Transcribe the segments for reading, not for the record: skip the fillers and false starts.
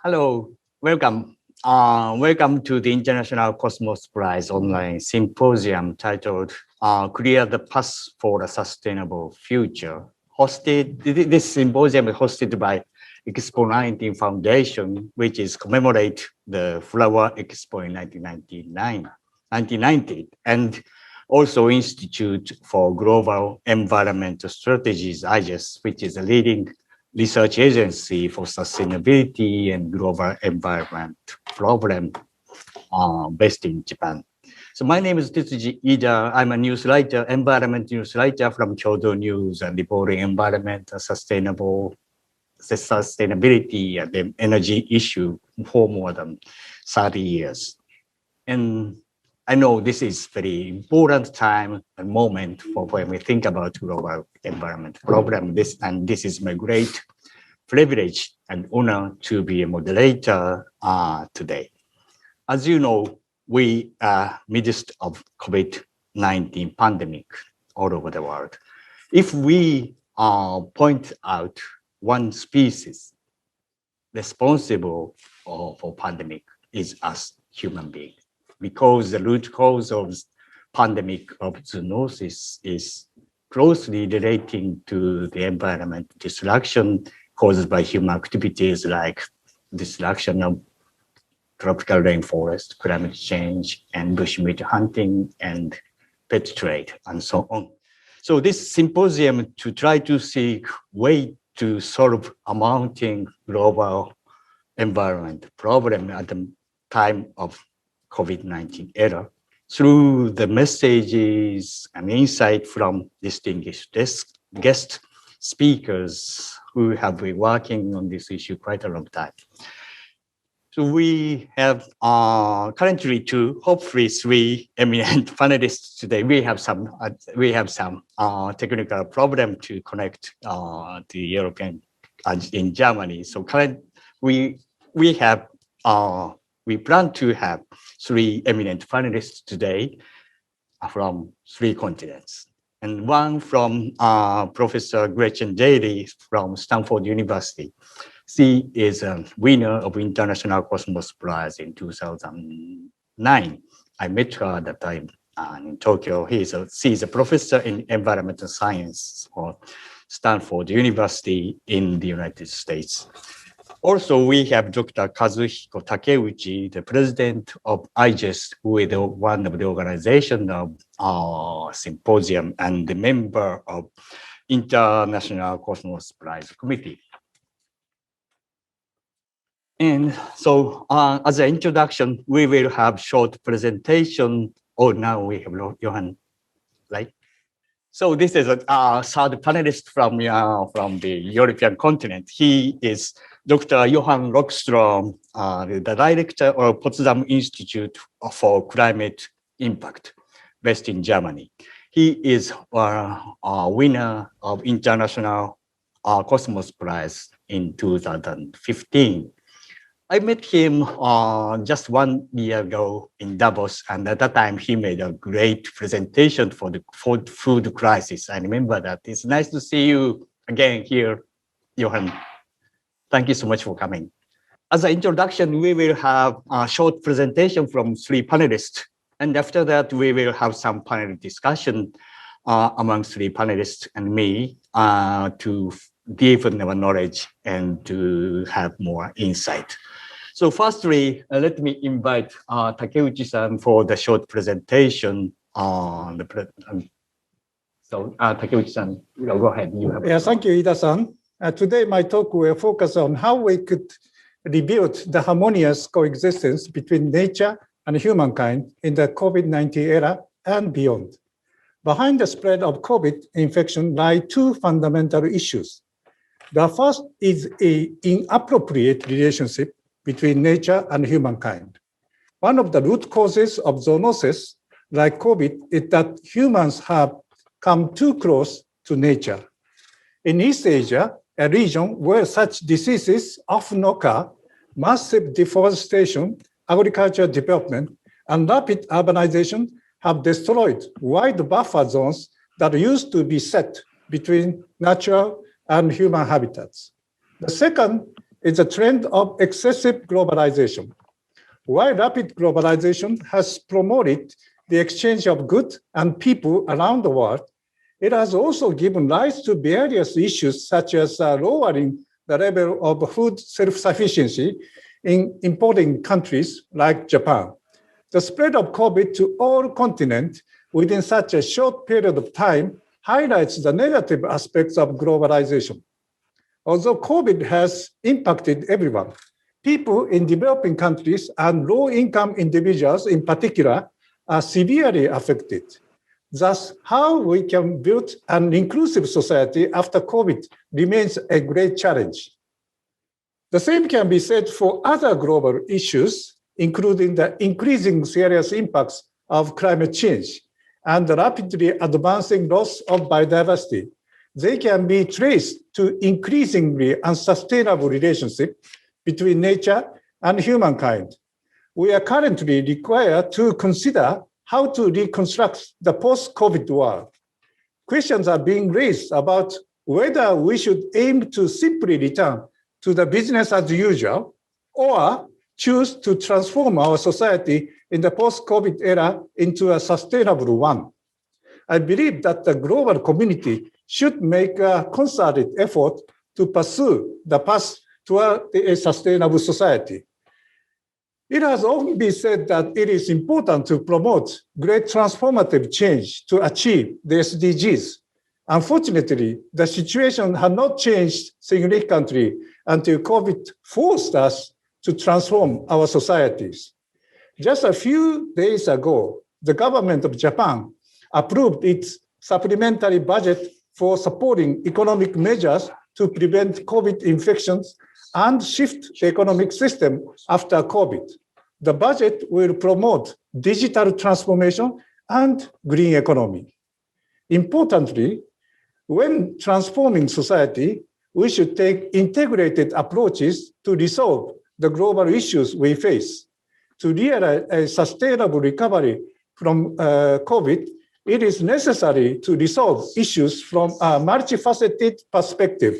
Hello, welcome. Welcome to the International Cosmos Prize online symposium titled Clear the Path for a Sustainable Future. This symposium is hosted by Expo 19 Foundation, which is commemorate the Flower Expo in 1990, and also Institute for Global Environmental Strategies, IGES, which is a leading research agency for sustainability and global environment problem based in Japan. So my name is Tetsuji Ida. I'm a newswriter, environment newswriter from Kyodo News and reporting environment, sustainability and the energy issue for more than 30 years. And I know this is very important time and moment for when we think about global environment problem. This is my great privilege and honor to be a moderator today. As you know, we are midst of COVID-19 pandemic all over the world. If we point out one species responsible for pandemic is us human beings, because the root cause of pandemic of zoonosis is closely relating to the environment destruction caused by human activities like destruction of tropical rainforest, climate change, and bushmeat hunting, and pet trade, and so on. So this symposium to try to seek way to solve a mounting global environment problem at the time of COVID-19 era through the messages and insight from distinguished guest speakers who have been working on this issue quite a long time. So we have currently two, hopefully three eminent panelists today. We have some technical problem to connect the European in Germany. So we plan to have three eminent panelists today from three continents. And one from Professor Gretchen Daly from Stanford University. She is a winner of International Cosmos Prize in 2009. I met her at that time in Tokyo. She's a professor in environmental science for Stanford University in the United States. Also, we have Dr. Kazuhiko Takeuchi, the president of IGES, who is one of the organization of symposium and the member of International Cosmos Prize Committee. And so as an introduction, we will have short presentation. Oh, now we have Johan, right? So this is a third panelist from the European continent. He is Dr. Johan Rockström, the director of Potsdam Institute for Climate Impact, based in Germany. He is a winner of International Cosmos Prize in 2015. I met him just 1 year ago in Davos, and at that time he made a great presentation for the food crisis. I remember that. It's nice to see you again here, Johan. Thank you so much for coming. As an introduction, we will have a short presentation from three panelists, and after that we will have some panel discussion among three panelists and me to deepen our knowledge and to have more insight. So firstly, let me invite Takeuchi-san for the short presentation. So Takeuchi-san, go ahead. Thank you, Ida-san. Today, my talk will focus on how we could rebuild the harmonious coexistence between nature and humankind in the COVID-19 era and beyond. Behind the spread of COVID infection lie two fundamental issues. The first is an inappropriate relationship between nature and humankind. One of the root causes of zoonosis, like COVID, is that humans have come too close to nature. In East Asia, a region where such diseases often occur, massive deforestation, agricultural development, and rapid urbanization have destroyed wide buffer zones that used to be set between natural and human habitats. The second is the trend of excessive globalization. While rapid globalization has promoted the exchange of goods and people around the world, it has also given rise to various issues such as lowering the level of food self-sufficiency in importing countries like Japan. The spread of COVID to all continents within such a short period of time highlights the negative aspects of globalization. Although COVID has impacted everyone, people in developing countries and low-income individuals in particular are severely affected. Thus, how we can build an inclusive society after COVID remains a great challenge. The same can be said for other global issues, including the increasing serious impacts of climate change and the rapidly advancing loss of biodiversity. They can be traced to increasingly unsustainable relationship between nature and humankind. We are currently required to consider how to reconstruct the post-COVID world. Questions are being raised about whether we should aim to simply return to the business as usual or choose to transform our society in the post-COVID era into a sustainable one. I believe that the global community should make a concerted effort to pursue the path toward a sustainable society. It has often been said that it is important to promote great transformative change to achieve the SDGs. Unfortunately, the situation had not changed significantly until COVID forced us to transform our societies. Just a few days ago, the government of Japan approved its supplementary budget for supporting economic measures to prevent COVID infections and shift the economic system after COVID. The budget will promote digital transformation and green economy. Importantly, when transforming society, we should take integrated approaches to resolve the global issues we face. To realize a sustainable recovery from COVID, it is necessary to resolve issues from a multifaceted perspective.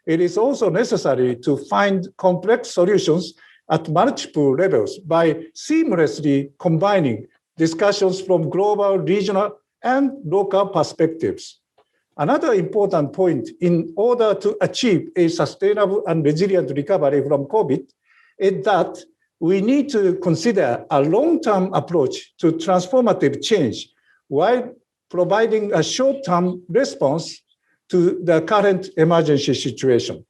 It is also necessary to find complex solutions at multiple levels by seamlessly combining discussions from global, regional, and local perspectives. Another important point in order to achieve a sustainable and resilient recovery from COVID is that we need to consider a long-term approach to transformative change while providing a short-term response to the current emergency situation.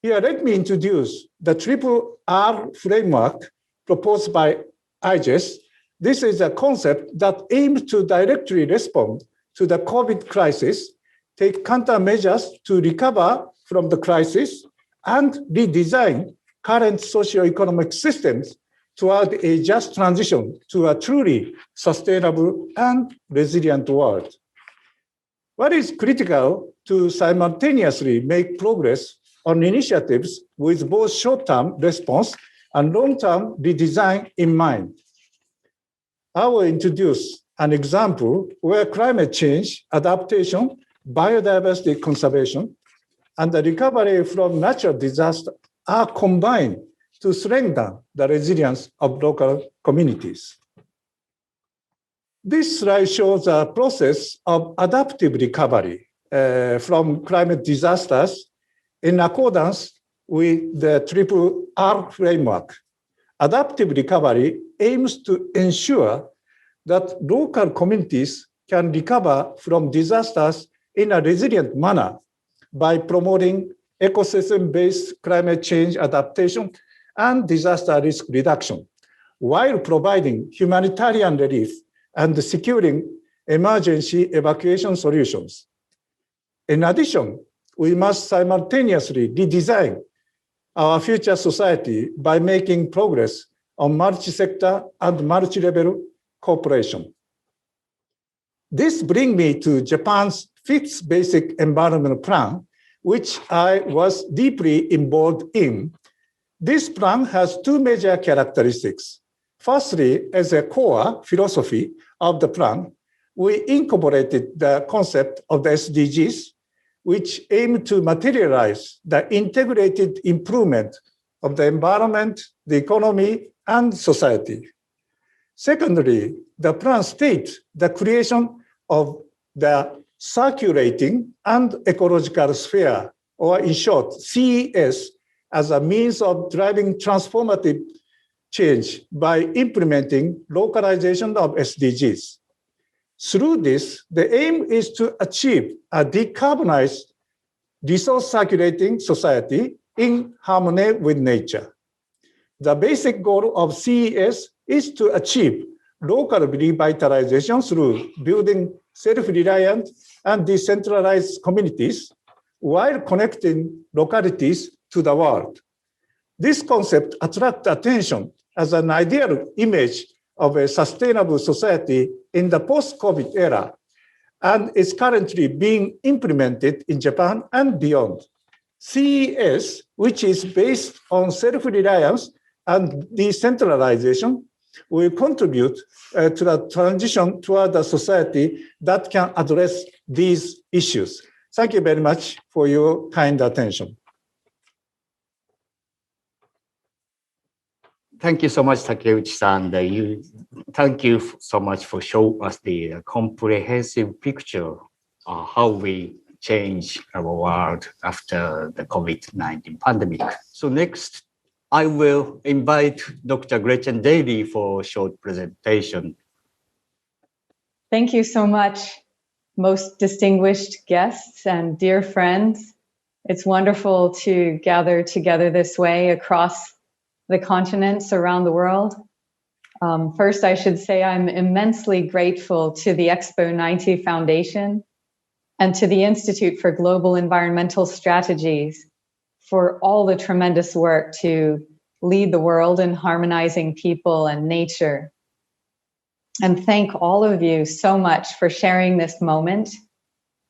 Here, let me introduce the Triple R framework proposed by IGES. This is a concept that aims to directly respond to the COVID crisis, take countermeasures to recover from the crisis, and redesign current socioeconomic systems toward a just transition to a truly sustainable and resilient world. What is critical to simultaneously make progress on initiatives with both short-term response and long-term redesign in mind? I will introduce an example where climate change, adaptation, biodiversity conservation, and the recovery from natural disaster are combined to strengthen the resilience of local communities. This slide shows a process of adaptive recovery from climate disasters in accordance with the Triple R framework. Adaptive recovery aims to ensure that local communities can recover from disasters in a resilient manner by promoting ecosystem-based climate change adaptation and disaster risk reduction, while providing humanitarian relief and securing emergency evacuation solutions. In addition, we must simultaneously redesign our future society by making progress on multi-sector and multi-level cooperation. This brings me to Japan's fifth basic environmental plan, which I was deeply involved in. This plan has two major characteristics. Firstly, as a core philosophy of the plan, we incorporated the concept of the SDGs, which aim to materialize the integrated improvement of the environment, the economy, and society. Secondly, the plan states the creation of the circulating and ecological sphere, or in short, CES, as a means of driving transformative change by implementing localization of SDGs. Through this, the aim is to achieve a decarbonized, resource circulating society in harmony with nature. The basic goal of CES is to achieve local revitalization through building self-reliant and decentralized communities while connecting localities to the world. This concept attracts attention as an ideal image of a sustainable society in the post-COVID era, and is currently being implemented in Japan and beyond. CES, which is based on self-reliance and decentralization, will contribute to the transition toward a society that can address these issues. Thank you very much for your kind attention. Thank you so much, Takeuchi-san. Thank you so much for showing us the comprehensive picture of how we change our world after the COVID-19 pandemic. So next, I will invite Dr. Gretchen Daly for a short presentation. Thank you so much, most distinguished guests and dear friends. It's wonderful to gather together this way across the continents around the world. First, I should say I'm immensely grateful to the Expo 90 Foundation and to the Institute for Global Environmental Strategies for all the tremendous work to lead the world in harmonizing people and nature. And thank all of you so much for sharing this moment,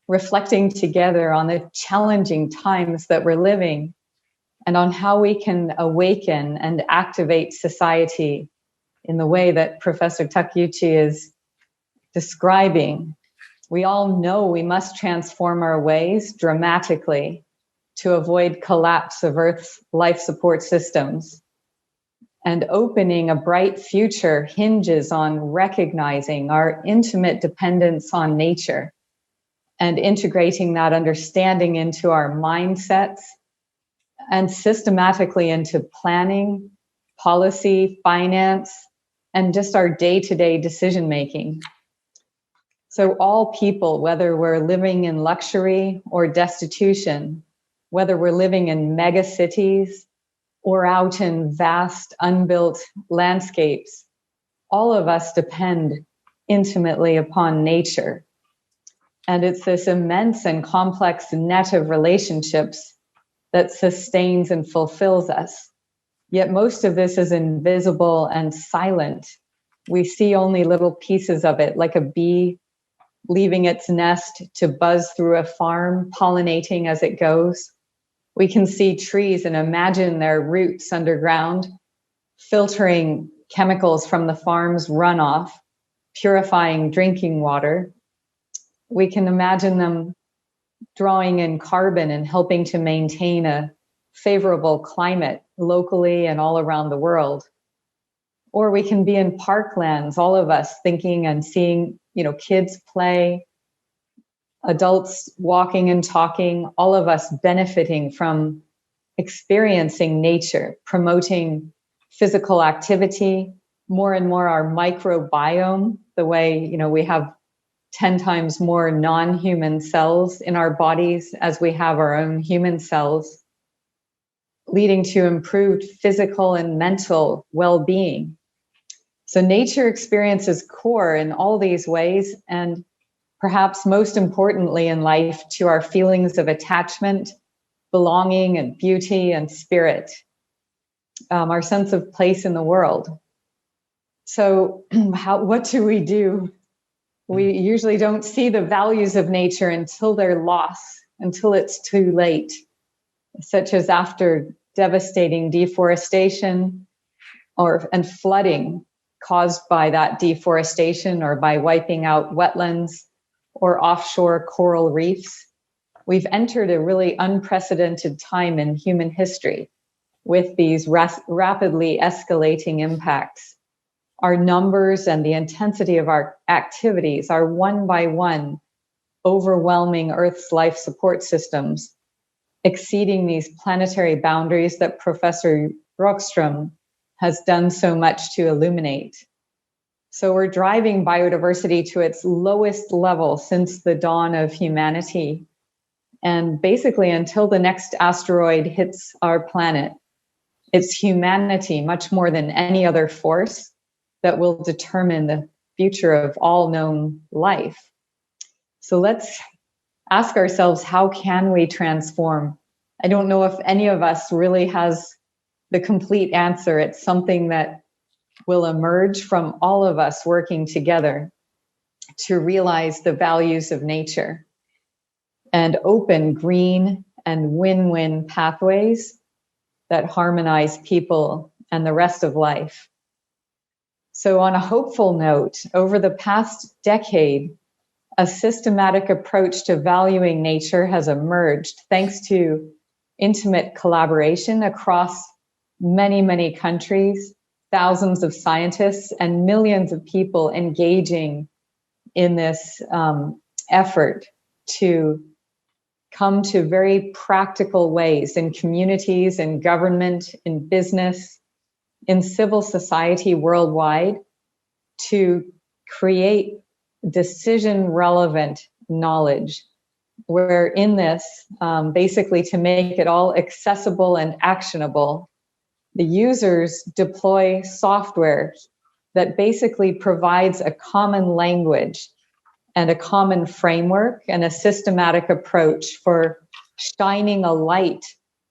reflecting together on the challenging times that we're living and on how we can awaken and activate society in the way that Professor Takeuchi is describing. We all know we must transform our ways dramatically to avoid collapse of Earth's life support systems. And opening a bright future hinges on recognizing our intimate dependence on nature and integrating that understanding into our mindsets and systematically into planning, policy, finance, and just our day-to-day decision-making. So all people, whether we're living in luxury or destitution, whether we're living in mega cities or out in vast unbuilt landscapes, all of us depend intimately upon nature. And it's this immense and complex net of relationships that sustains and fulfills us. Yet most of this is invisible and silent. We see only little pieces of it, like a bee leaving its nest to buzz through a farm, pollinating as it goes. We can see trees and imagine their roots underground, filtering chemicals from the farm's runoff, purifying drinking water. We can imagine them drawing in carbon and helping to maintain a favorable climate locally and all around the world. Or we can be in parklands, all of us thinking and seeing, kids play, adults walking and talking, all of us benefiting from experiencing nature, promoting physical activity, more and more our microbiome, the way, we have 10 times more non-human cells in our bodies as we have our own human cells, leading to improved physical and mental well-being. So nature experience is core in all these ways, and perhaps most importantly in life, to our feelings of attachment, belonging, and beauty and spirit, our sense of place in the world. So what do we do? We usually don't see the values of nature until they're lost, until it's too late, such as after devastating deforestation and flooding caused by that deforestation or by wiping out wetlands or offshore coral reefs. we've entered a really unprecedented time in human history with these rapidly escalating impacts. Our numbers and the intensity of our activities are one by one overwhelming Earth's life support systems, exceeding these planetary boundaries that Professor Rockström has done so much to illuminate. So we're driving biodiversity to its lowest level since the dawn of humanity. And basically, until the next asteroid hits our planet, it's humanity, much more than any other force, that will determine the future of all known life. So let's ask ourselves, how can we transform? I don't know if any of us really has the complete answer. It's something that will emerge from all of us working together to realize the values of nature and open green and win-win pathways that harmonize people and the rest of life. So on a hopeful note, over the past decade, a systematic approach to valuing nature has emerged thanks to intimate collaboration across many, many countries, thousands of scientists, and millions of people engaging in this effort to come to very practical ways in communities, in government, in business, in civil society worldwide to create decision-relevant knowledge. We're in this basically to make it all accessible and actionable. The users deploy software that basically provides a common language and a common framework and a systematic approach for shining a light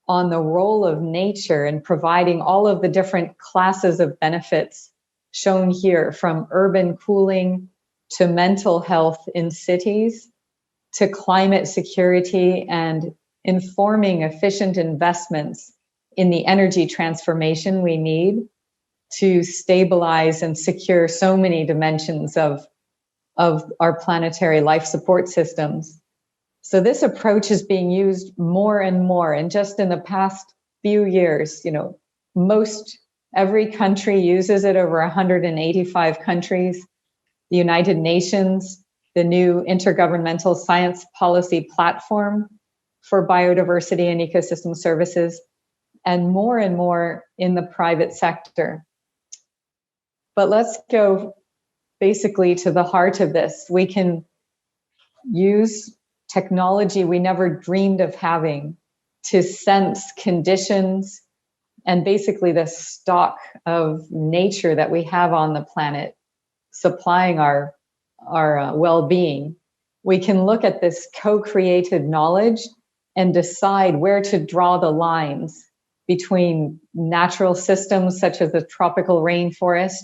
on the role of nature and providing all of the different classes of benefits shown here, from urban cooling to mental health in cities to climate security and informing efficient investments in the energy transformation we need to stabilize and secure so many dimensions of our planetary life support systems. So this approach is being used more and more. And just in the past few years, most every country uses it, over 185 countries. The United Nations, the new Intergovernmental Science Policy Platform for Biodiversity and Ecosystem Services, and more in the private sector. But let's go basically to the heart of this. We can use technology we never dreamed of having to sense conditions and basically the stock of nature that we have on the planet supplying our well-being. We can look at this co-created knowledge and decide where to draw the lines between natural systems such as the tropical rainforest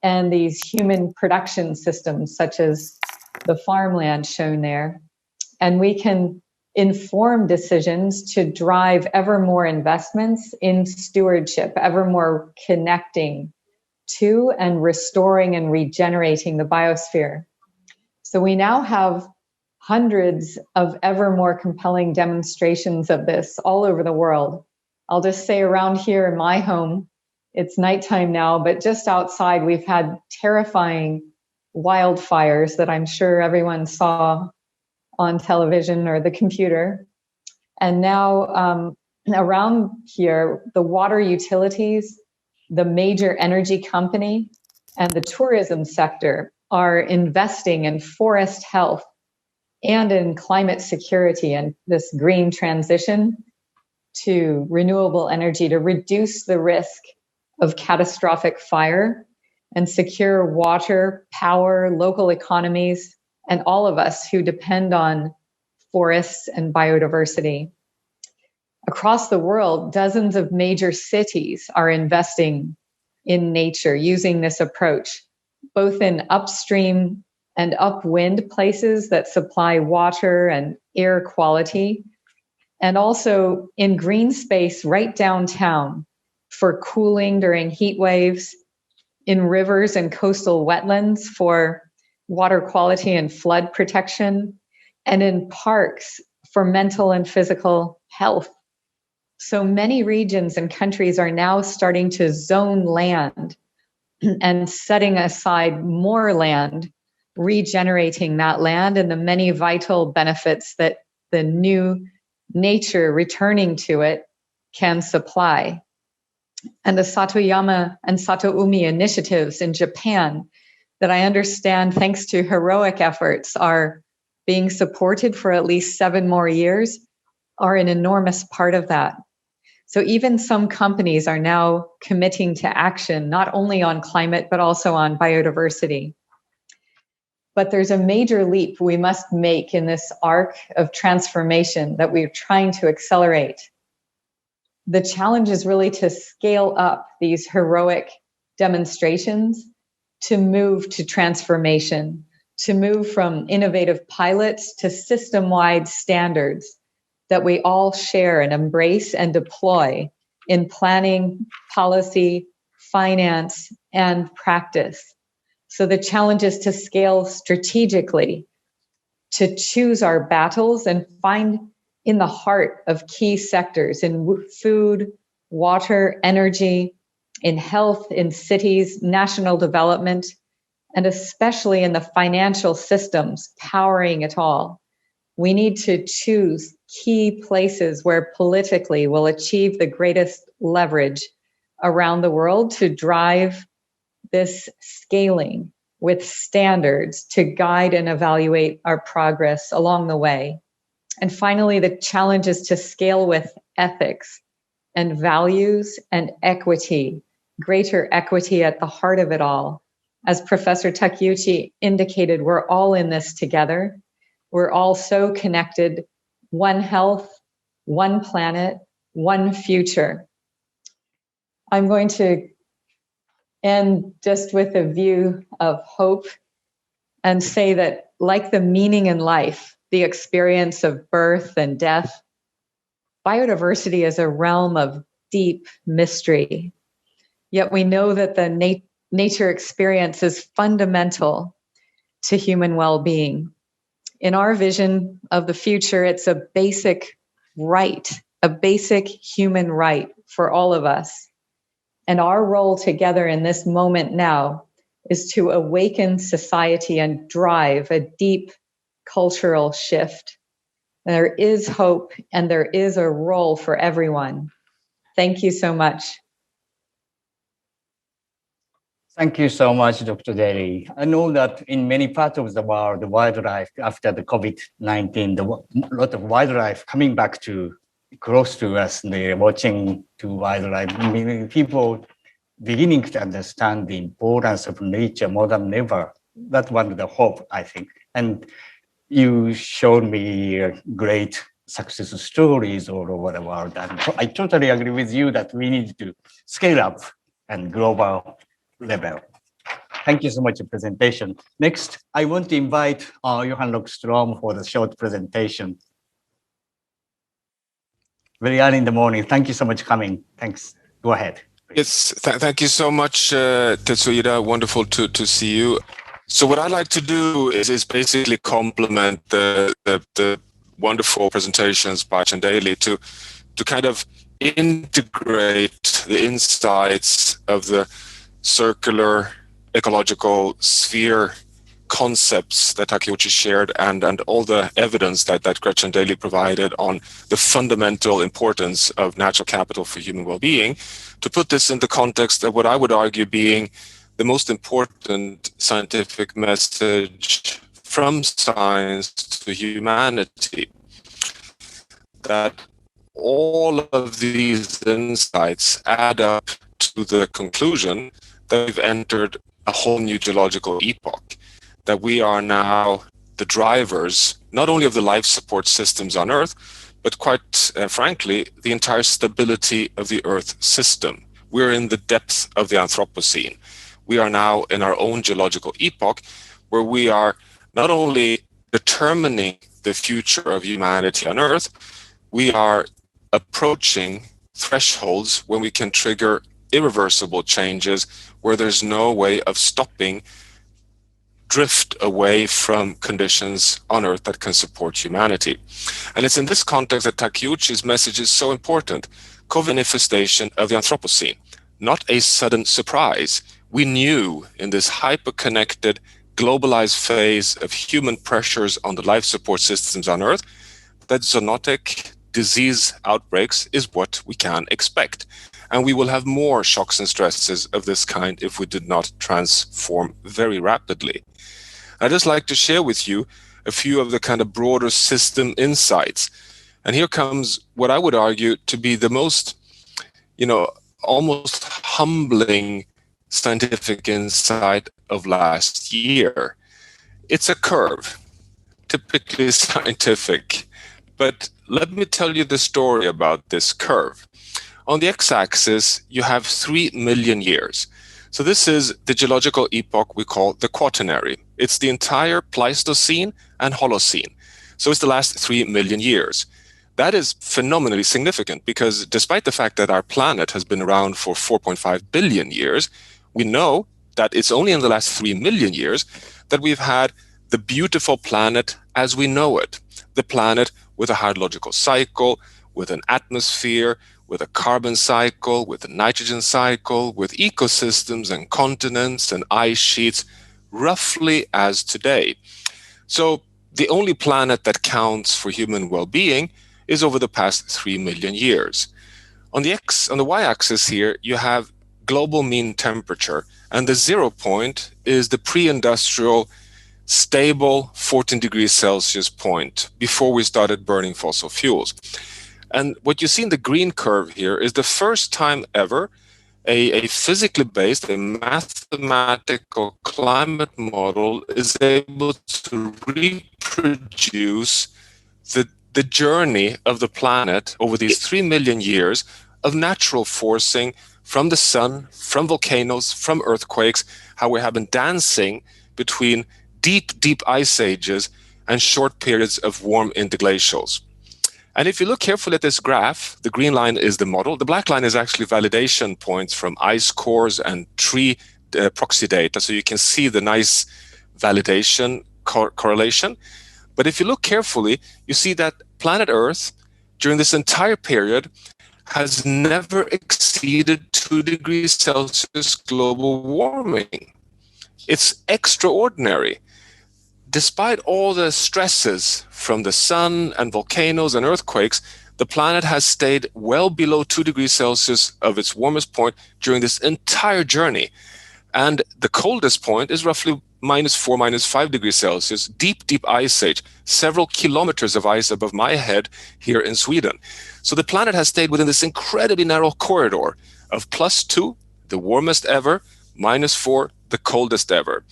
and these human production systems such as the farmland shown there. And we can inform decisions to drive ever more investments in stewardship, ever more connecting to and restoring and regenerating the biosphere. So we now have hundreds of ever more compelling demonstrations of this all over the world. I'll just say around here in my home, it's nighttime now, but just outside we've had terrifying wildfires that I'm sure everyone saw on television or the computer. And now around here, the water utilities, the major energy company, and the tourism sector are investing in forest health and in climate security and this green transition to renewable energy to reduce the risk of catastrophic fire and secure water, power, local economies, and all of us who depend on forests and biodiversity. Across the world, dozens of major cities are investing in nature using this approach, both in upstream and upwind places that supply water and air quality, and also in green space right downtown for cooling during heat waves, in rivers and coastal wetlands for water quality and flood protection, and in parks for mental and physical health. So many regions and countries are now starting to zone land and setting aside more land, regenerating that land and the many vital benefits that the new nature returning to it can supply. And the Satoyama and Satoumi initiatives in Japan that I understand, thanks to heroic efforts, are being supported for at least 7 more years, are an enormous part of that. So even some companies are now committing to action, not only on climate, but also on biodiversity. But there's a major leap we must make in this arc of transformation that we're trying to accelerate. The challenge is really to scale up these heroic demonstrations to move to transformation, to move from innovative pilots to system-wide standards that we all share and embrace and deploy in planning, policy, finance, and practice. So the challenge is to scale strategically, to choose our battles and find in the heart of key sectors in food, water, energy, in health, in cities, national development, and especially in the financial systems powering it all. We need to choose key places where politically we'll achieve the greatest leverage around the world to drive this scaling with standards to guide and evaluate our progress along the way. And finally, the challenge is to scale with ethics and values and equity, greater equity at the heart of it all. As Professor Takeuchi indicated, we're all in this together. We're all so connected. One health, one planet, one future. I'm going to end just with a view of hope and say that, like the meaning in life, the experience of birth and death, biodiversity is a realm of deep mystery. Yet we know that the nature experience is fundamental to human well-being. In our vision of the future, it's a basic right, a basic human right for all of us. And our role together in this moment now is to awaken society and drive a deep cultural shift. There is hope and there is a role for everyone. Thank you so much. Thank you so much, Dr. Daly. I know that in many parts of the world, the wildlife after the COVID-19, a lot of wildlife coming back to close to us. They're watching to wildlife. Many people beginning to understand the importance of nature more than ever. That's one of the hope, I think. And you showed me great success stories all over the world. And I totally agree with you that we need to scale up and global level. Thank you so much for the presentation. Next, I want to invite Johan Rockström for the short presentation. Very early in the morning. Thank you so much for coming. Thanks. Go ahead. Yes, thank you so much, Tetsuhira. Wonderful to see you. So what I'd like to do is basically complement the wonderful presentations by Chandali to kind of integrate the insights of the circular ecological sphere concepts that Takeuchi shared and all the evidence that Gretchen Daly provided on the fundamental importance of natural capital for human well-being, to put this in the context of what I would argue being the most important scientific message from science to humanity. That all of these insights add up to the conclusion that we've entered a whole new geological epoch, that we are now the drivers, not only of the life support systems on Earth, but quite frankly, the entire stability of the Earth system. We're in the depths of the Anthropocene. We are now in our own geological epoch, where we are not only determining the future of humanity on Earth, we are approaching thresholds when we can trigger irreversible changes, where there's no way of stopping drift away from conditions on Earth that can support humanity. And it's in this context that Takeuchi's message is so important. COVID manifestation of the Anthropocene, not a sudden surprise. We knew in this hyper-connected, globalized phase of human pressures on the life support systems on Earth that zoonotic disease outbreaks is what we can expect. And we will have more shocks and stresses of this kind if we did not transform very rapidly. I'd just like to share with you a few of the kind of broader system insights. And here comes what I would argue to be the most, almost humbling scientific insight of last year. It's a curve, typically scientific. But let me tell you the story about this curve. On the x-axis, you have 3 million years. So this is the geological epoch we call the Quaternary. It's the entire Pleistocene and Holocene. So it's the last 3 million years. That is phenomenally significant because despite the fact that our planet has been around for 4.5 billion years, we know that it's only in the last 3 million years that we've had the beautiful planet as we know it. The planet with a hydrological cycle, with an atmosphere, with a carbon cycle, with a nitrogen cycle, with ecosystems and continents and ice sheets, roughly as today. So the only planet that counts for human well-being is over the past 3 million years. On the y-axis here, you have global mean temperature, and the 0 point is the pre-industrial stable 14 degrees Celsius point before we started burning fossil fuels. And what you see in the green curve here is the first time ever a physically based, a mathematical climate model is able to reproduce the journey of the planet over these 3 million years of natural forcing from the sun, from volcanoes, from earthquakes, how we have been dancing between deep ice ages and short periods of warm interglacials. And if you look carefully at this graph, the green line is the model. The black line is actually validation points from ice cores and tree proxy data. So you can see the nice validation correlation. But if you look carefully, you see that planet Earth during this entire period has never exceeded 2 degrees Celsius global warming. It's extraordinary. Despite all the stresses from the sun and volcanoes and earthquakes, the planet has stayed well below 2 degrees Celsius of its warmest point during this entire journey. And the coldest point is roughly -4, -5 degrees Celsius, deep ice age, several kilometers of ice above my head here in Sweden. So the planet has stayed within this incredibly narrow corridor of +2, the warmest ever, -4, the coldest ever.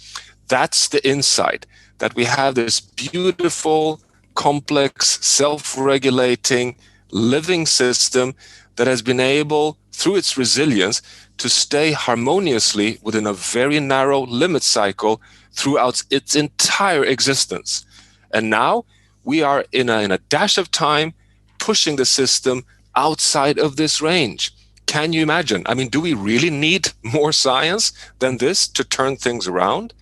That's the insight, that we have this beautiful, complex, self-regulating, living system that has been able, through its resilience, to stay harmoniously within a very narrow limit cycle throughout its entire existence. And now we are in a dash of time pushing the system outside of this range. Can you imagine? I mean, do we really need more science than this to turn things around?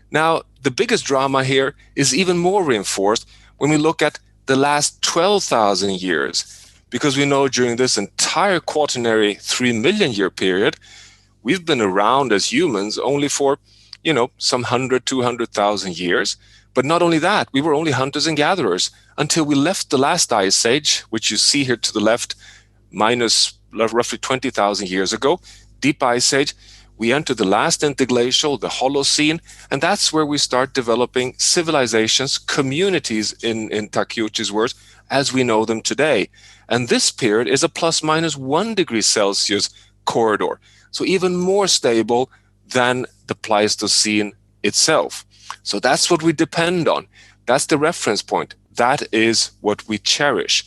Now, the biggest drama here is even more reinforced when we look at the last 12,000 years, because we know during this entire quaternary 3 million year period, we've been around as humans only for, some 100, 200,000 years. But not only that, we were only hunters and gatherers until we left the last ice age, which you see here to the left, minus roughly 20,000 years ago, deep ice age. We enter the last interglacial, the Holocene, and that's where we start developing civilizations, communities, in Takeuchi's words, as we know them today. And this period is a ±1 degree Celsius corridor, so even more stable than the Pleistocene itself. So that's what we depend on. That's the reference point. That is what we cherish.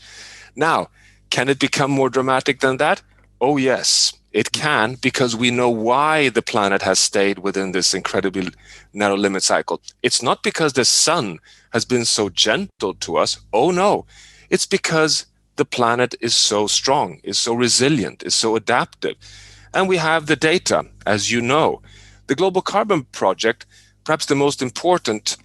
Now, can it become more dramatic than that? Oh, yes. It can, because we know why the planet has stayed within this incredibly narrow limit cycle. It's not because the sun has been so gentle to us. Oh, no. It's because the planet is so strong, is so resilient, is so adaptive. And we have the data, as you know. The Global Carbon Project perhaps the most important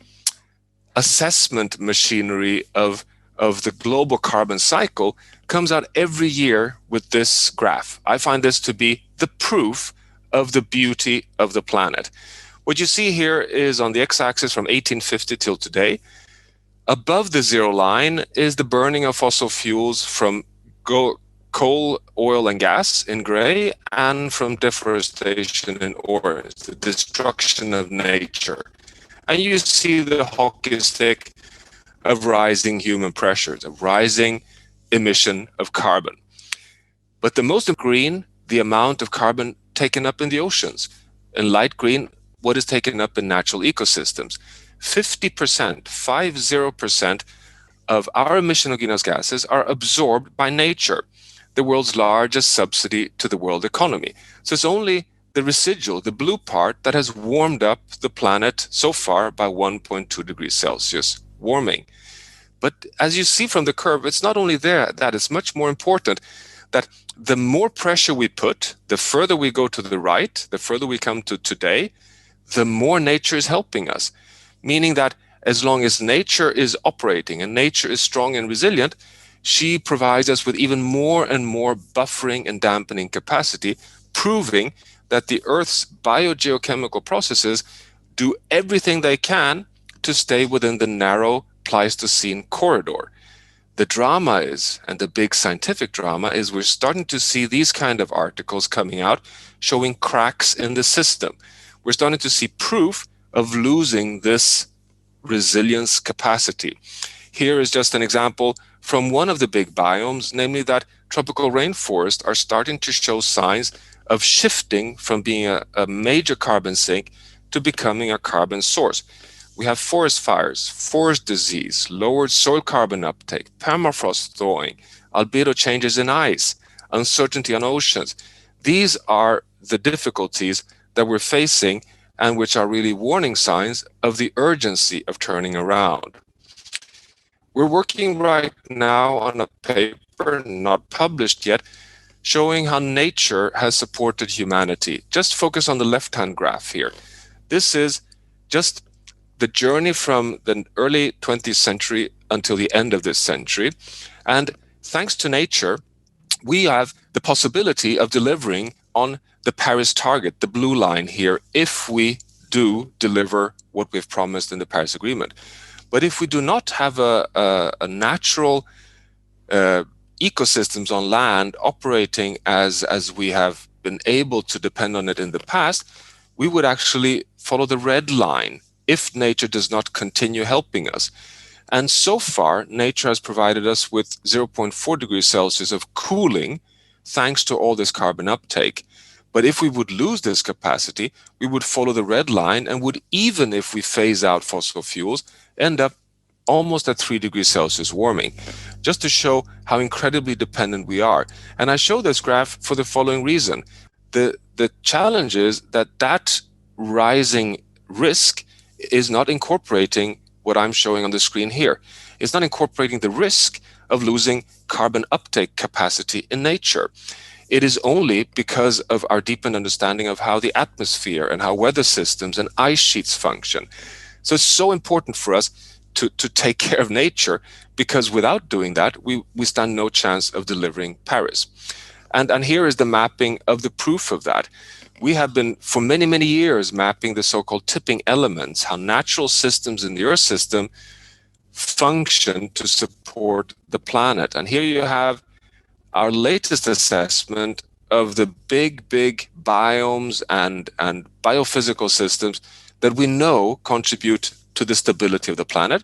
assessment machinery of the global carbon cycle comes out every year with this graph. I find this to be the proof of the beauty of the planet. What you see here is on the x-axis from 1850 till today. Above the zero line is the burning of fossil fuels from coal, oil, and gas in gray, and from deforestation in orange, the destruction of nature. And you see the hockey stick of rising human pressures, of rising emission of carbon. But the most of green, the amount of carbon taken up in the oceans. In light green, what is taken up in natural ecosystems. 50% of our emission of greenhouse gases are absorbed by nature, the world's largest subsidy to the world economy. So it's only the residual, the blue part, that has warmed up the planet so far by 1.2 degrees Celsius warming. But as you see from the curve, it's not only there, that it's much more important that the more pressure we put, the further we go to the right, the further we come to today, the more nature is helping us. Meaning that as long as nature is operating and nature is strong and resilient, she provides us with even more and more buffering and dampening capacity, proving that the Earth's biogeochemical processes do everything they can to stay within the narrow Pleistocene corridor. The drama is, and the big scientific drama is, we're starting to see these kind of articles coming out showing cracks in the system. We're starting to see proof of losing this resilience capacity. Here is just an example from one of the big biomes, namely that tropical rainforests are starting to show signs of shifting from being a major carbon sink to becoming a carbon source. We have forest fires, forest disease, lowered soil carbon uptake, permafrost thawing, albedo changes in ice, uncertainty on oceans. These are the difficulties that we're facing and which are really warning signs of the urgency of turning around. We're working right now on a paper, not published yet, showing how nature has supported humanity. Just focus on the left-hand graph here. This is just the journey from the early 20th century until the end of this century. And thanks to nature, we have the possibility of delivering on the Paris target, the blue line here, if we do deliver what we've promised in the Paris Agreement. But if we do not have a natural ecosystems on land operating as we have been able to depend on it in the past, we would actually follow the red line if nature does not continue helping us. And so far, nature has provided us with 0.4 degrees Celsius of cooling thanks to all this carbon uptake. But if we would lose this capacity, we would follow the red line and would, even if we phase out fossil fuels, end up almost at 3 degrees Celsius warming, just to show how incredibly dependent we are. And I show this graph for the following reason. The challenge is that rising risk is not incorporating what I'm showing on the screen here. It's not incorporating the risk of losing carbon uptake capacity in nature. It is only because of our deepened understanding of how the atmosphere and how weather systems and ice sheets function. So it's so important for us to take care of nature, because without doing that, we stand no chance of delivering Paris. And here is the mapping of the proof of that. We have been, for many, many years, mapping the so-called tipping elements, how natural systems in the Earth system function to support the planet. And here you have our latest assessment of the big biomes and biophysical systems that we know contribute to the stability of the planet.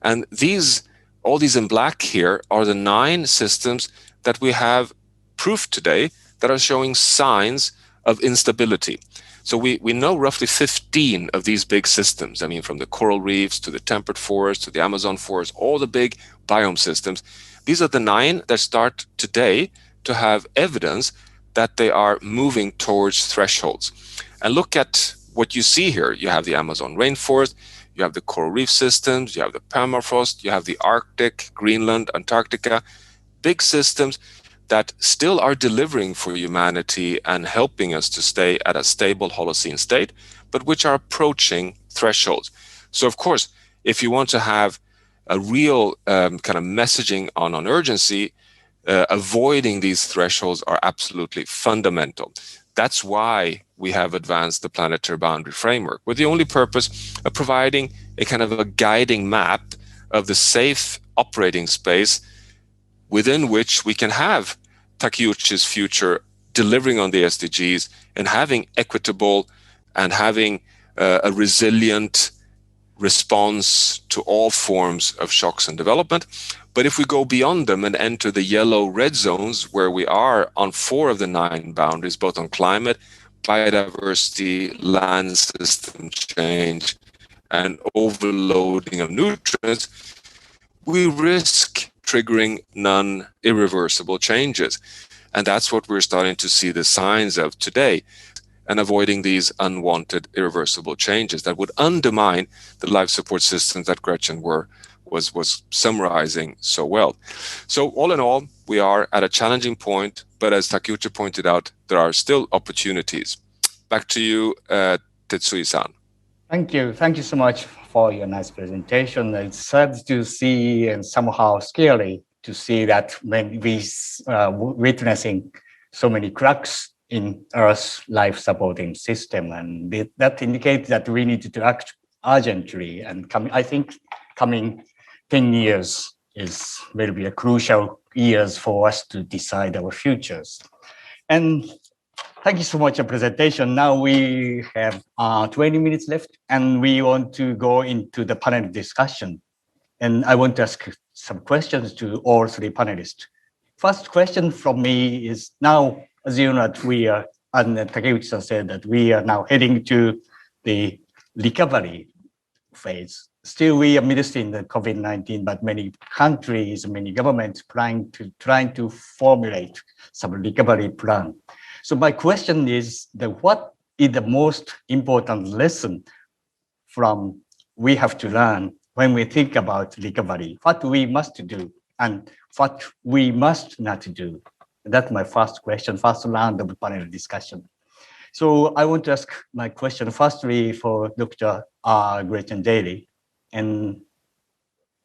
And all these in black here are the 9 systems that we have proof today that are showing signs of instability. So we know roughly 15 of these big systems. I mean, from the coral reefs to the temperate forest to the Amazon forest, all the big biome systems. These are the 9 that start today to have evidence that they are moving towards thresholds. And look at what you see here. You have the Amazon rainforest, you have the coral reef systems, you have the permafrost, you have the Arctic, Greenland, Antarctica, big systems that still are delivering for humanity and helping us to stay at a stable Holocene state, but which are approaching thresholds. So of course, if you want to have a real kind of messaging on urgency, avoiding these thresholds are absolutely fundamental. That's why we have advanced the planetary boundary framework, with the only purpose of providing a kind of a guiding map of the safe operating space within which we can have Takeuchi's future delivering on the SDGs and having equitable and having a resilient response to all forms of shocks and development. But if we go beyond them and enter the yellow-red zones, where we are on 4 of the 9 boundaries, both on climate, biodiversity, land system change, and overloading of nutrients, we risk triggering non-irreversible changes. And that's what we're starting to see the signs of today, and avoiding these unwanted irreversible changes that would undermine the life support systems that Gretchen was summarizing so well. So all in all, we are at a challenging point, but as Takeuchi pointed out, there are still opportunities. Back to you, Tetsui-san. Thank you. Thank you so much for your nice presentation. It's sad to see and somehow scary to see that when we witnessing so many cracks in Earth's life supporting system, and that indicates that we need to act urgently. And I think coming 10 years will be a crucial years for us to decide our futures. And thank you so much for your presentation. Now we have 20 minutes left, and we want to go into the panel discussion. And I want to ask some questions to all 3 panelists. First question from me is, now, as you know, we are, and Takeuchi-san said that we are now heading to the recovery phase. Still, we are midst in the COVID-19, but many countries, many governments trying to formulate some recovery plan. So my question is that what is the most important lesson from we have to learn when we think about recovery? What we must do and what we must not do? That's my first question, first round of the panel discussion. So I want to ask my question firstly for Dr. Gretchen Daly, and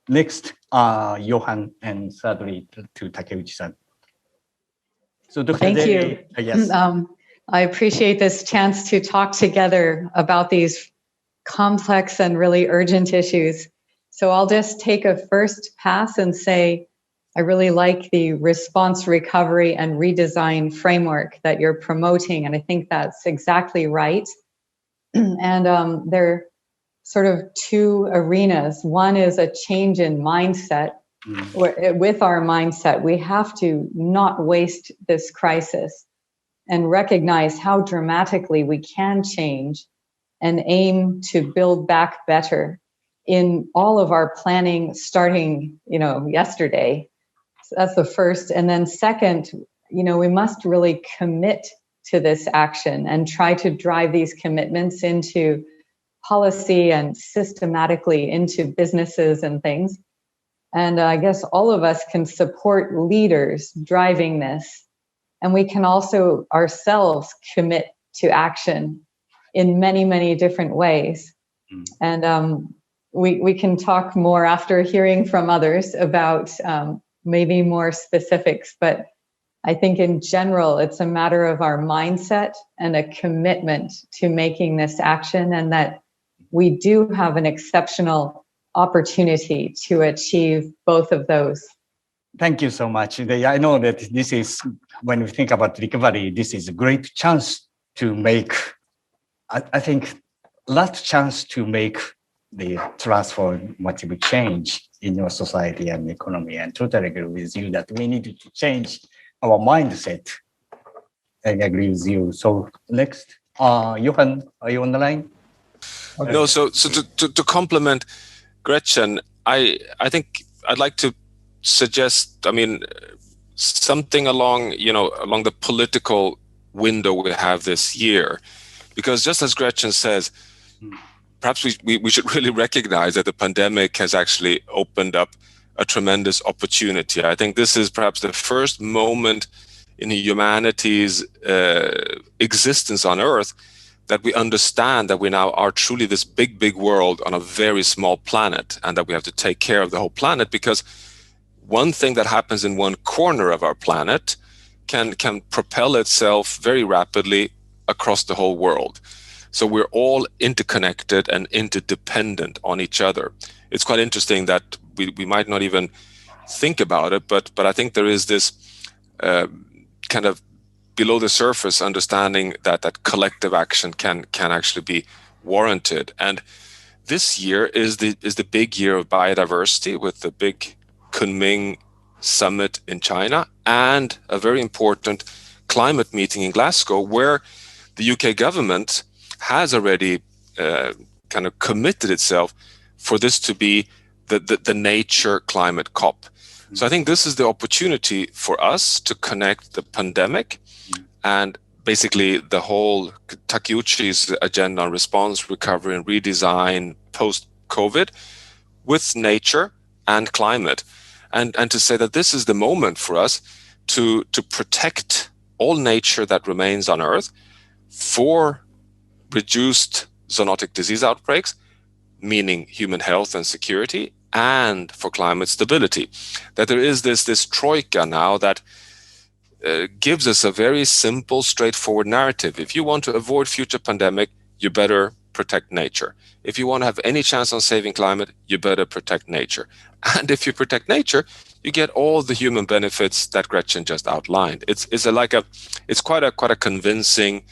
next Johan, and thirdly to Takeuchi-san. So Dr. Thank Daly, you. Yes. I appreciate this chance to talk together about these complex and really urgent issues. So I'll just take a first pass and say, I really like the response, recovery, and redesign framework that you're promoting. And I think that's exactly right. And there are sort of 2 arenas. One is a change in mindset. With our mindset, we have to not waste this crisis and recognize how dramatically we can change and aim to build back better in all of our planning starting, yesterday. So that's the first. And then second, we must really commit to this action and try to drive these commitments into policy and systematically into businesses and things. And I guess all of us can support leaders driving this. And we can also ourselves commit to action in many, many different ways. And we can talk more after hearing from others about maybe more specifics. But I think in general, it's a matter of our mindset and a commitment to making this action, and that we do have an exceptional opportunity to achieve both of those. Thank you so much. I know that this is, when we think about recovery, this is a great chance to make, I think, last chance to make the transformative change in your society and economy. And totally agree with you that we need to change our mindset. I agree with you. So next, Johan, are you on the line? Okay. No, so to complement Gretchen, I think I'd like to suggest, something along the political window we have this year, because just as Gretchen says, perhaps we should really recognize that the pandemic has actually opened up a tremendous opportunity. I think this is perhaps the first moment in humanity's existence on Earth that we understand that we now are truly this big, big world on a very small planet, and that we have to take care of the whole planet, because one thing that happens in one corner of our planet can propel itself very rapidly across the whole world. So we're all interconnected and interdependent on each other. It's quite interesting that we might not even think about it, but I think there is this kind of below the surface understanding that collective action can actually be warranted. And this year is the big year of biodiversity, with the big Kunming summit in China and a very important climate meeting in Glasgow, where the UK government has already kind of committed itself for this to be the nature climate COP. So I think this is the opportunity for us to connect the pandemic and basically the whole Takeuchi's agenda on response, recovery, and redesign post-COVID with nature and climate. And to say that this is the moment for us to protect all nature that remains on Earth for reduced zoonotic disease outbreaks, meaning human health and security, and for climate stability. That there is this troika now that gives us a very simple, straightforward narrative. If you want to avoid future pandemic, you better protect nature. If you want to have any chance on saving climate, you better protect nature. And if you protect nature, you get all the human benefits that Gretchen just outlined. It's quite a convincing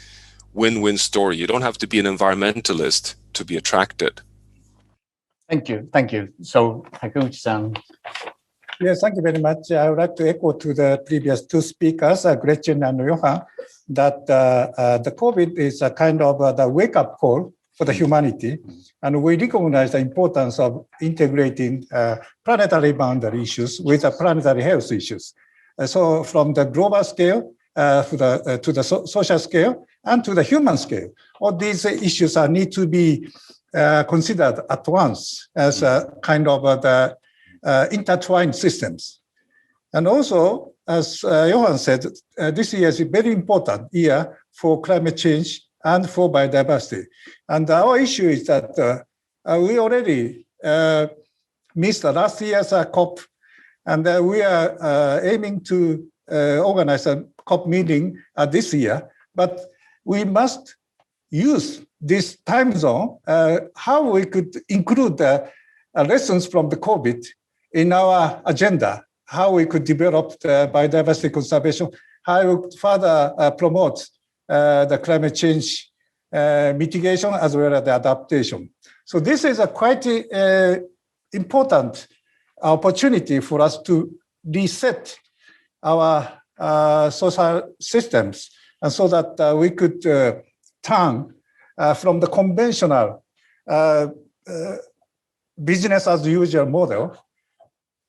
win-win story. You don't have to be an environmentalist to be attracted. Thank you. So, Takeuchi-san. Yes, thank you very much. I would like to echo to the previous two speakers, Gretchen and Johan, that the COVID is a kind of the wake-up call for the humanity, and we recognize the importance of integrating planetary boundary issues with the planetary health issues. So from the global scale to the social scale and to the human scale, all these issues need to be considered at once as a kind of the intertwined systems. And also, as Johan said, this year is a very important year for climate change and for biodiversity. And our issue is that we already missed last year's COP, and we are aiming to organize a COP meeting this year. But we must use this time zone, how we could include the lessons from the COVID in our agenda, how we could develop the biodiversity conservation, how we could further promote the climate change mitigation as well as the adaptation. So this is a quite important opportunity for us to reset our social systems, and so that we could turn from the conventional business as usual model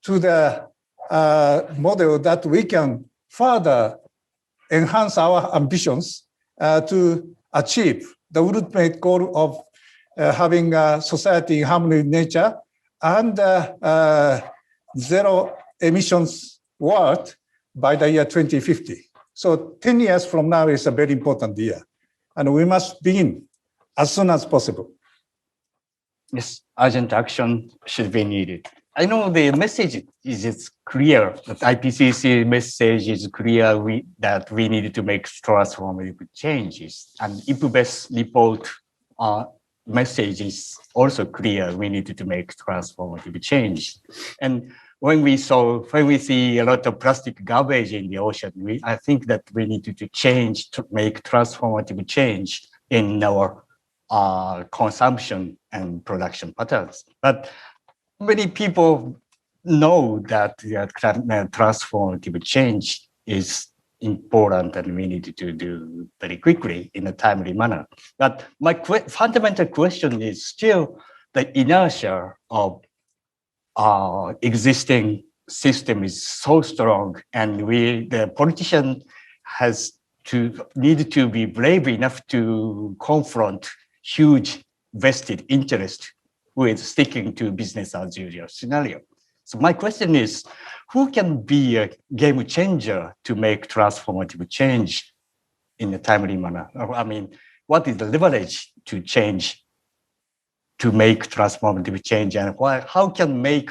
to the model that we can further enhance our ambitions to achieve the ultimate goal of having a society in harmony with nature and zero emissions world by the year 2050. So 10 years from now is a very important year, and we must begin as soon as possible. Yes, urgent action should be needed. I know the message is clear. The IPCC message is clear that we need to make transformative changes. And IPBES report message is also clear. We need to make transformative change. And when we see a lot of plastic garbage in the ocean, I think that we need to change, to make transformative change in our consumption and production patterns. But many people know that transformative change is important and we need to do very quickly in a timely manner. But my fundamental question is still the inertia of existing system is so strong, and the politician need to be brave enough to confront huge vested interest with sticking to business as usual scenario. So my question is, who can be a game changer to make transformative change in a timely manner? I mean, what is the leverage to change, to make transformative change, and how can make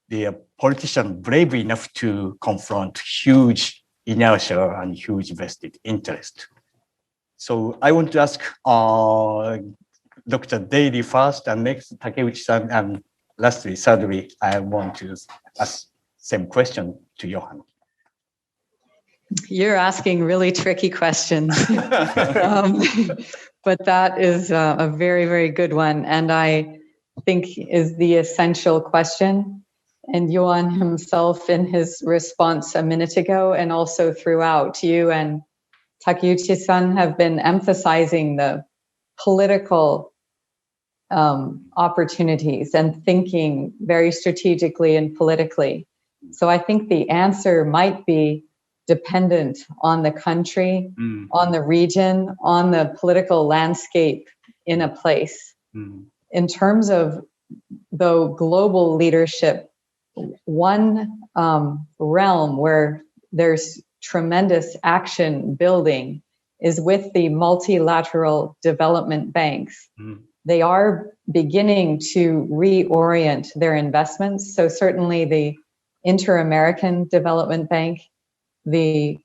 the politician brave enough to confront huge inertia and huge vested interest. So I want to ask Dr. Daly first, and next Takeuchi-san, and lastly, thirdly, I want to ask same question to Johan. You're asking really tricky questions, but that is a very, very good one, and I think is the essential question. And Johan himself, in his response a minute ago, and also throughout, you and Takeuchi-san have been emphasizing the political opportunities and thinking very strategically and politically. So I think the answer might be dependent on the country, on the region, on the political landscape in a place. In terms of, though, global leadership, one realm where there's tremendous action building is with the multilateral development banks. They are beginning to reorient their investments. So certainly the Inter-American Development Bank, the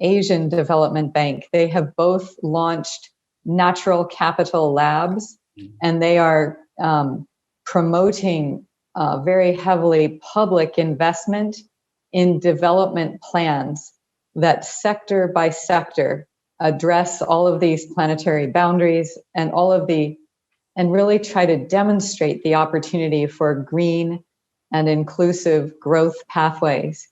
Asian Development Bank, they have both launched natural capital labs, and they are promoting very heavily public investment in development plans that sector by sector address all of these planetary boundaries and and really try to demonstrate the opportunity for green and inclusive growth pathways.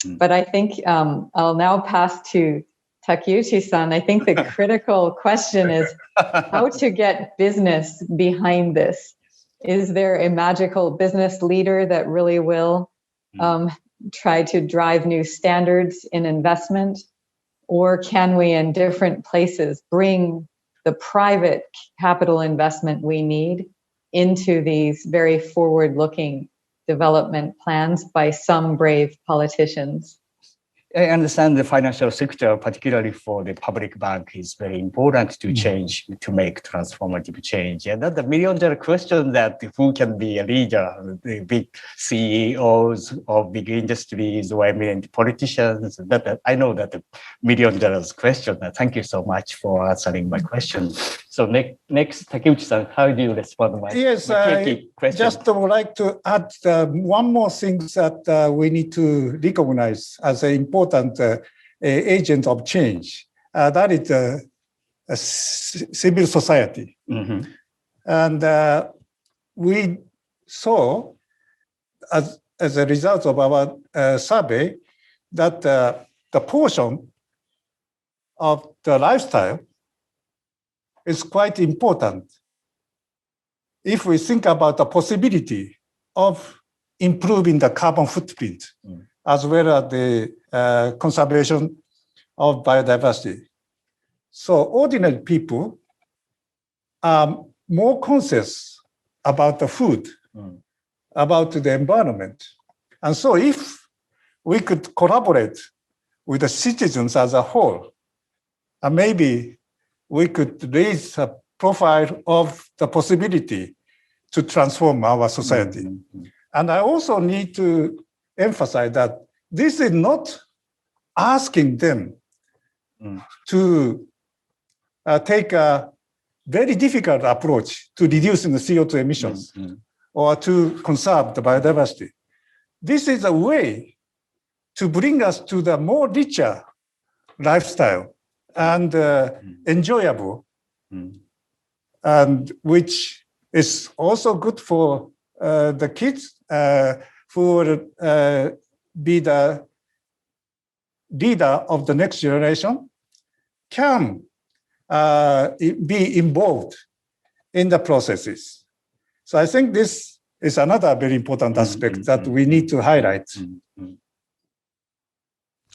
But I think I'll now pass to Takeuchi-san. I think the critical question is how to get business behind this. Is there a magical business leader that really will try to drive new standards in investment? Or can we, in different places, bring the private capital investment we need into these very forward-looking development plans by some brave politicians? I understand the financial sector, particularly for the public bank, is very important to change, to make transformative change. And that's the million-dollar question, that who can be a leader, the big CEOs of big industries or eminent politicians. That I know that the million-dollar question. Thank you so much for answering my question. So next, Takeuchi-san, how do you respond to my tricky question? Just would like to add one more thing that we need to recognize as an important agent of change. That is civil society. And we saw, as a result of our survey, that the portion of the lifestyle is quite important. If we think about the possibility of improving the carbon footprint, as well as the conservation of biodiversity. So ordinary people are more conscious about the food, about the environment. And so if we could collaborate with the citizens as a whole, maybe we could raise a profile of the possibility to transform our society. And I also need to emphasize that this is not asking them to take a very difficult approach to reducing the CO2 emissions or to conserve the biodiversity. This is a way to bring us to the more richer lifestyle and enjoyable, and which is also good for the kids who will be the leader of the next generation, can be involved in the processes. So I think this is another very important aspect that we need to highlight.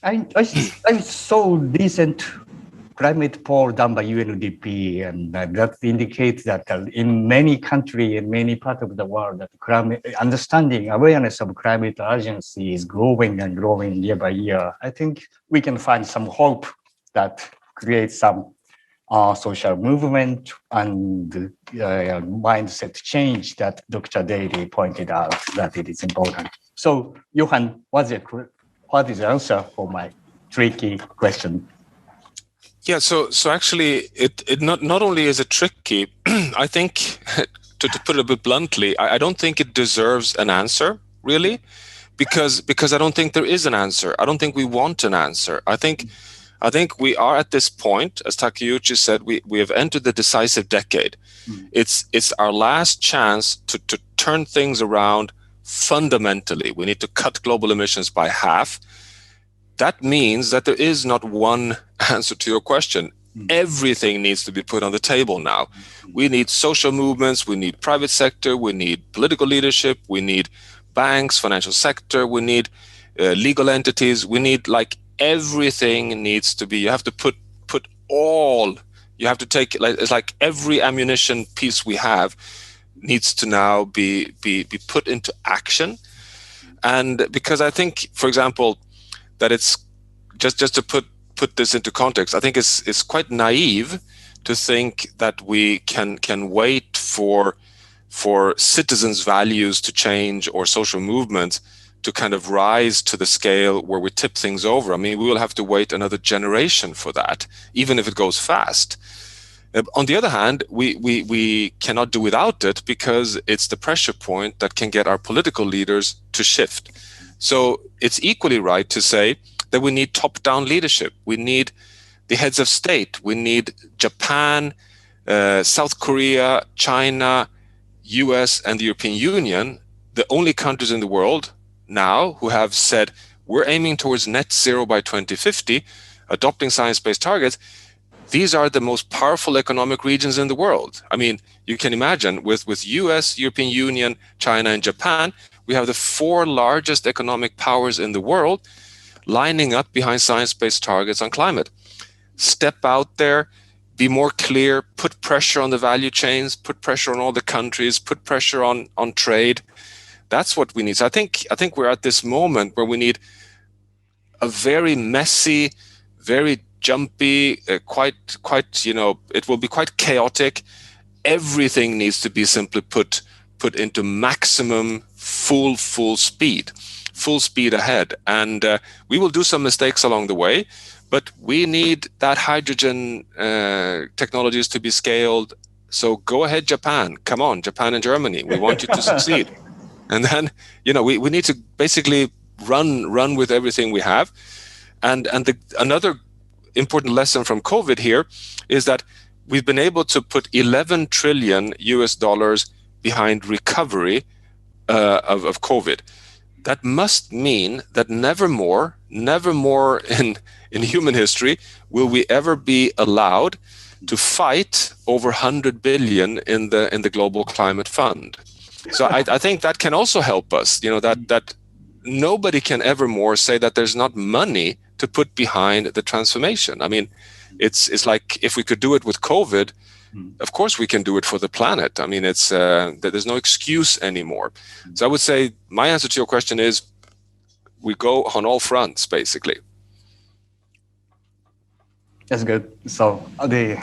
I saw recent climate poll done by UNDP, and that indicates that in many countries, in many parts of the world, that climate understanding, awareness of climate urgency is growing and growing year by year. I think we can find some hope that creates some social movement and mindset change that Dr. Daly pointed out that it is important. So, Johan, what is the answer for my tricky question? Yeah, so actually, it not only is it tricky, I think, to put it a bit bluntly, I don't think it deserves an answer, really, because I don't think there is an answer. I don't think we want an answer. I think we are at this point, as Takeuchi said, we have entered the decisive decade. It's our last chance to turn things around fundamentally. We need to cut global emissions by half. That means that there is not one answer to your question. Everything needs to be put on the table now. We need social movements, we need private sector, we need political leadership, we need banks, financial sector, we need legal entities, we need everything needs to be, you have to put all, you have to take, it's like every ammunition piece we have needs to now be put into action. And because I think, for example, that it's just to put this into context, I think it's quite naive to think that we can wait for citizens' values to change or social movements to kind of rise to the scale where we tip things over. I mean, we will have to wait another generation for that, even if it goes fast. On the other hand, we cannot do without it because it's the pressure point that can get our political leaders to shift. So it's equally right to say that we need top-down leadership. We need the heads of state. We need Japan, South Korea, China, US, and the European Union, the only countries in the world now who have said, we're aiming towards net zero by 2050, adopting science-based targets. These are the most powerful economic regions in the world. I mean, you can imagine with US, European Union, China, and Japan, we have the 4 largest economic powers in the world lining up behind science-based targets on climate. Step out there, be more clear, put pressure on the value chains, put pressure on all the countries, put pressure on trade. That's what we need. So I think we're at this moment where we need a very messy, very jumpy, quite, it will be quite chaotic. Everything needs to be simply put into maximum full speed ahead. And we will do some mistakes along the way, but we need that hydrogen technologies to be scaled. So go ahead, Japan. Come on, Japan and Germany. We want you to succeed. And then, we need to basically run with everything we have. And another important lesson from COVID here is that we've been able to put $11 trillion behind recovery of COVID. That must mean that never more in human history will we ever be allowed to fight over 100 billion in the Global Climate Fund. So I think that can also help us, that nobody can ever more say that there's not money to put behind the transformation. I mean, it's like if we could do it with COVID, of course we can do it for the planet. I mean, there's no excuse anymore. So I would say my answer to your question is we go on all fronts, basically. That's good. So the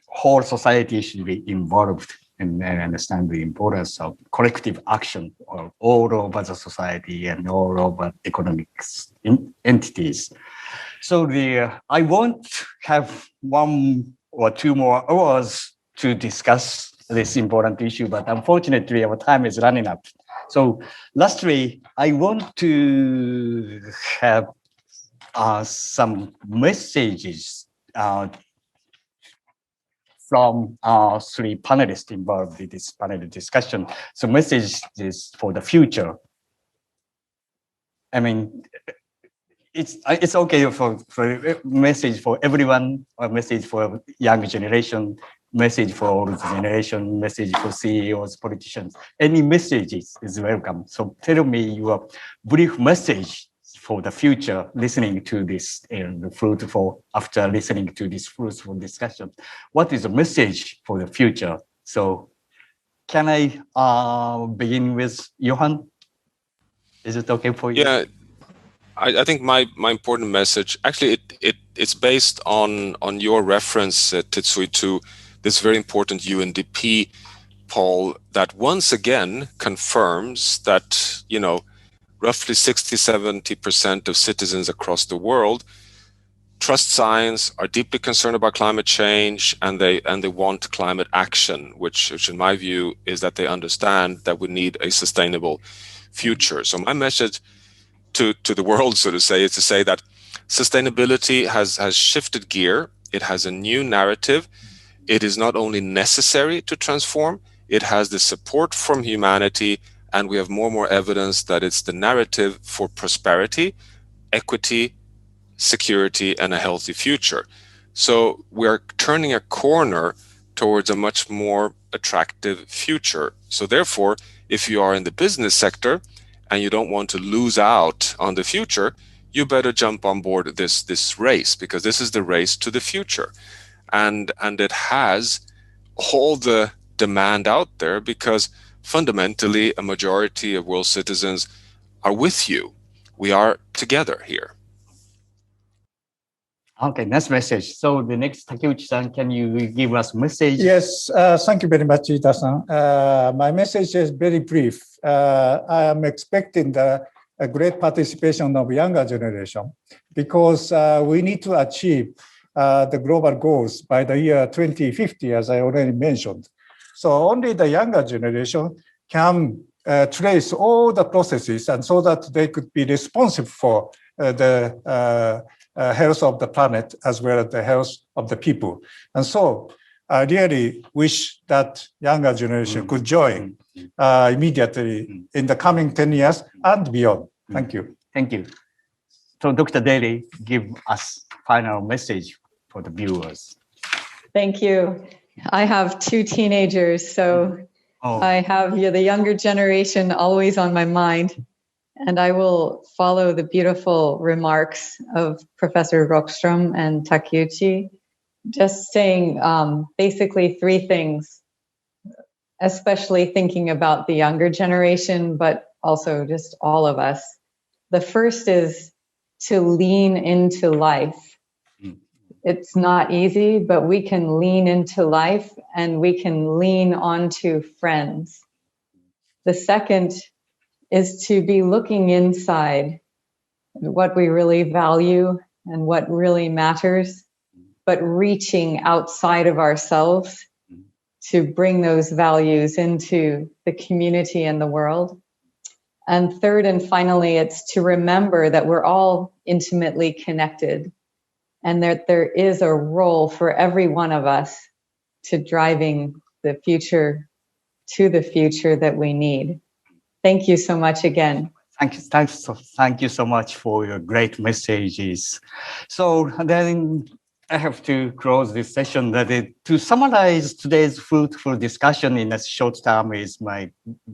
whole society should be involved and understand the importance of collective action all over the society and all over economic entities. So I won't have 1 or 2 more hours to discuss this important issue, but unfortunately our time is running up. So lastly, I want to have some messages from our 3 panelists involved in this panel discussion. So messages for the future. I mean, it's okay for message for everyone, or message for young generation, message for old generation, message for CEOs, politicians. Any messages is welcome. So tell me your brief message for the future, listening to this after listening to this fruitful discussion. What is the message for the future? So can I begin with Johan? Is it okay for you? I think my important message, actually, it's based on your reference, Tetsui, to this very important UNDP poll that once again confirms that, roughly 60-70% of citizens across the world trust science, are deeply concerned about climate change, and they want climate action, which in my view is that they understand that we need a sustainable future. So my message to the world, so to say, is to say that sustainability has shifted gear. It has a new narrative. It is not only necessary to transform, it has the support from humanity, and we have more and more evidence that it's the narrative for prosperity, equity, security, and a healthy future. So we're turning a corner towards a much more attractive future. So therefore, if you are in the business sector and you don't want to lose out on the future, you better jump on board this race, because this is the race to the future. And it has all the demand out there, because fundamentally a majority of world citizens are with you. We are together here. Okay, next message. So the next, Takeuchi-san, can you give us a message? Yes, thank you very much, Ida-san. My message is very brief. I am expecting a great participation of younger generation, because we need to achieve the global goals by the year 2050, as I already mentioned. So only the younger generation can trace all the processes, and so that they could be responsible for the health of the planet as well as the health of the people. And so I really wish that younger generation could join immediately in the coming 10 years and beyond. Thank you. Thank you. So Dr. Daly, give us final message for the viewers. Thank you. I have 2 teenagers, so I have the younger generation always on my mind. And I will follow the beautiful remarks of Professor Rockström and Takeuchi, just saying basically 3 things, especially thinking about the younger generation, but also just all of us. The first is to lean into life. It's not easy, but we can lean into life, and we can lean onto friends. The second is to be looking inside what we really value and what really matters, but reaching outside of ourselves to bring those values into the community and the world. And third and finally, it's to remember that we're all intimately connected, and that there is a role for every one of us to driving the future to the future that we need. Thank you so much again. Thank you so much for your great messages. So then I have to close this session. To summarize today's fruitful discussion in a short term is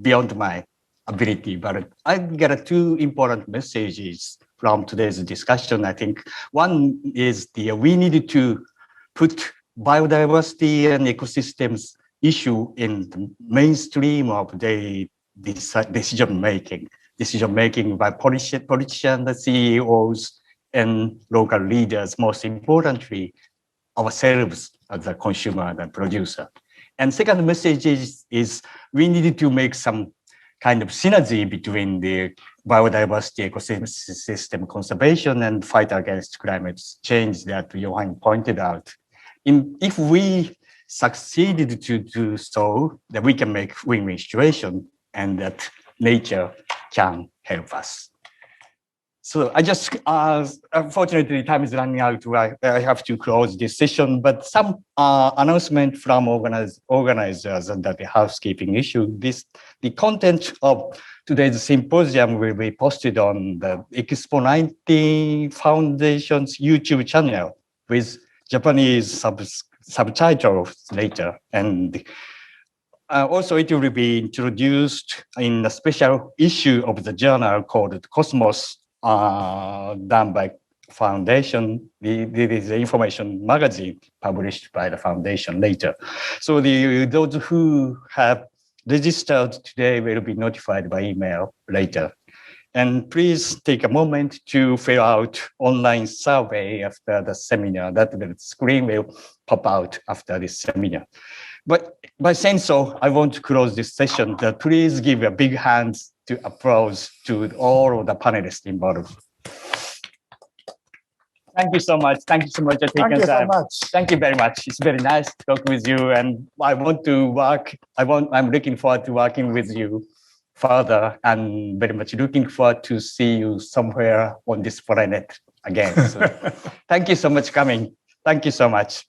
beyond my ability, but I got 2 important messages from today's discussion. I think one is we need to put biodiversity and ecosystems issue in the mainstream of the decision making by politicians, CEOs, and local leaders. Most importantly, ourselves as a consumer and producer. And second message is we need to make some kind of synergy between the biodiversity ecosystem conservation and fight against climate change that Johan pointed out. If we succeeded to do so, that we can make win-win situation, and that nature can help us. So I just, unfortunately, time is running out. I have to close this session, but some announcement from organizers and the housekeeping issue. The content of today's symposium will be posted on the Expo 19 Foundation's YouTube channel with Japanese subtitles later. And also, it will be introduced in a special issue of the journal called Cosmos, done by Foundation. This is the information magazine published by the Foundation later. So those who have registered today will be notified by email later. And please take a moment to fill out online survey after the seminar. That the screen will pop out after this seminar. But by saying so, I want to close this session. Please give a big hand to applause to all of the panelists involved. Thank you so much. Thank you so much for taking time. Thank you so much. Thank you very much. It's very nice to talk with you, and I want to work. I'm looking forward to working with you further, and very much looking forward to see you somewhere on this planet again. So, thank you so much for coming. Thank you so much.